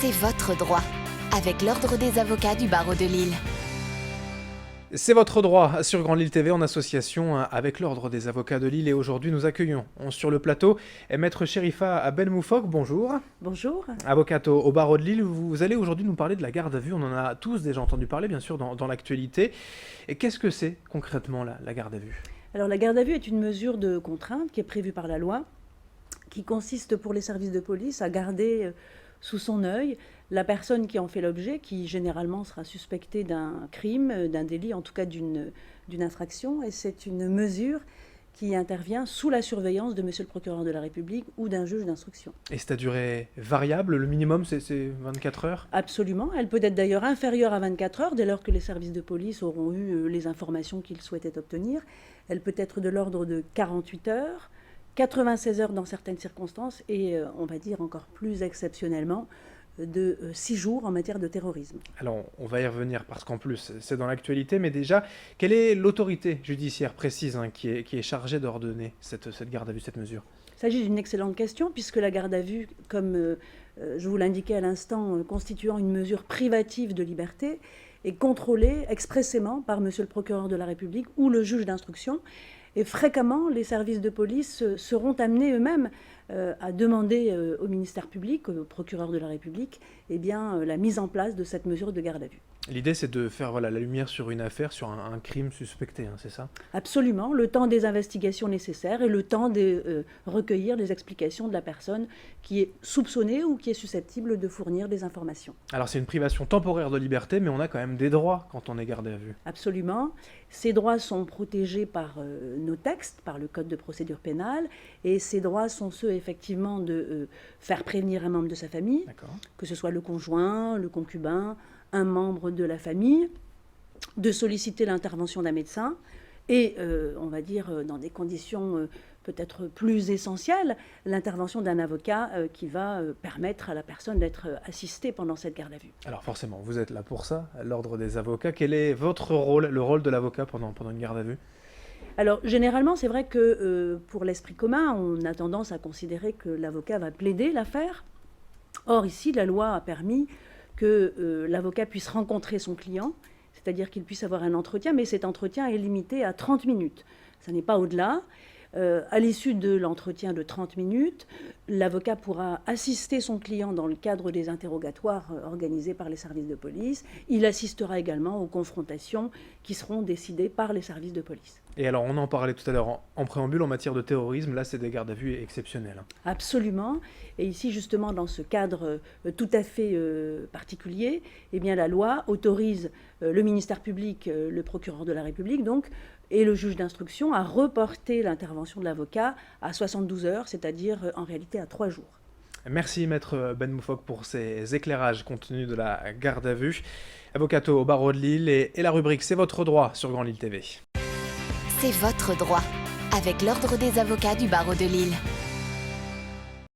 C'est votre droit, avec l'Ordre des avocats du barreau de Lille. C'est votre droit sur Grand Lille TV en association avec l'Ordre des avocats de Lille et aujourd'hui nous accueillons sur le plateau Maître Chérifa Ben Moufok, bonjour. Bonjour. Avocate au barreau de Lille, vous allez aujourd'hui nous parler de la garde à vue, on en a tous déjà entendu parler bien sûr dans l'actualité. Et qu'est-ce que c'est concrètement la garde à vue ? Alors la garde à vue est une mesure de contrainte qui est prévue par la loi, qui consiste pour les services de police à garder sous son œil la personne qui en fait l'objet, qui généralement sera suspectée d'un crime, d'un délit, en tout cas d'une infraction. Et c'est une mesure qui intervient sous la surveillance de monsieur le procureur de la République ou d'un juge d'instruction. Et c'est à durée variable, le minimum c'est 24 heures ? Absolument, elle peut être d'ailleurs inférieure à 24 heures dès lors que les services de police auront eu les informations qu'ils souhaitaient obtenir. Elle peut être de l'ordre de 48 heures, 96 heures dans certaines circonstances et on va dire encore plus exceptionnellement de 6 jours en matière de terrorisme. Alors on va y revenir parce qu'en plus c'est dans l'actualité, mais déjà, quelle est l'autorité judiciaire précise qui est chargée d'ordonner cette garde à vue, cette mesure ? Il s'agit d'une excellente question puisque la garde à vue, comme je vous l'indiquais à l'instant, constituant une mesure privative de liberté, est contrôlée expressément par monsieur le procureur de la République ou le juge d'instruction. Et fréquemment, les services de police seront amenés eux-mêmes à demander au ministère public, au procureur de la République, la mise en place de cette mesure de garde à vue. L'idée, c'est de faire la lumière sur une affaire, sur un crime suspecté, c'est ça ? Absolument, le temps des investigations nécessaires et le temps de recueillir les explications de la personne qui est soupçonnée ou qui est susceptible de fournir des informations. Alors c'est une privation temporaire de liberté, mais on a quand même des droits quand on est gardé à vue. Absolument. Ces droits sont protégés par nos textes, par le Code de procédure pénale, et ces droits sont ceux effectivement de faire prévenir un membre de sa famille, que ce soit le conjoint, le concubin, un membre de la famille, de solliciter l'intervention d'un médecin et, on va dire, dans des conditions peut-être plus essentielles, l'intervention d'un avocat qui va permettre à la personne d'être assistée pendant cette garde à vue. Alors forcément, vous êtes là pour ça, l'Ordre des avocats. Quel est votre rôle, le rôle de l'avocat pendant une garde à vue ? Alors, généralement, c'est vrai que pour l'esprit commun, on a tendance à considérer que l'avocat va plaider l'affaire. Or, ici, la loi a permis que l'avocat puisse rencontrer son client, c'est-à-dire qu'il puisse avoir un entretien, mais cet entretien est limité à 30 minutes. Ça n'est pas au-delà. À l'issue de l'entretien de 30 minutes, l'avocat pourra assister son client dans le cadre des interrogatoires organisés par les services de police. Il assistera également aux confrontations qui seront décidées par les services de police. Et alors, on en parlait tout à l'heure en préambule, en matière de terrorisme, là, c'est des gardes à vue exceptionnelles. Absolument. Et ici, justement, dans ce cadre tout à fait particulier, la loi autorise le ministère public, le procureur de la République, donc, et le juge d'instruction à reporter l'intervention de l'avocat à 72 heures, c'est-à-dire en réalité à 3 jours. Merci Maître Ben Moufok pour ces éclairages compte tenu de la garde à vue. Avocate au barreau de Lille et la rubrique C'est votre droit sur Grand Lille TV. C'est votre droit, avec l'Ordre des avocats du barreau de Lille.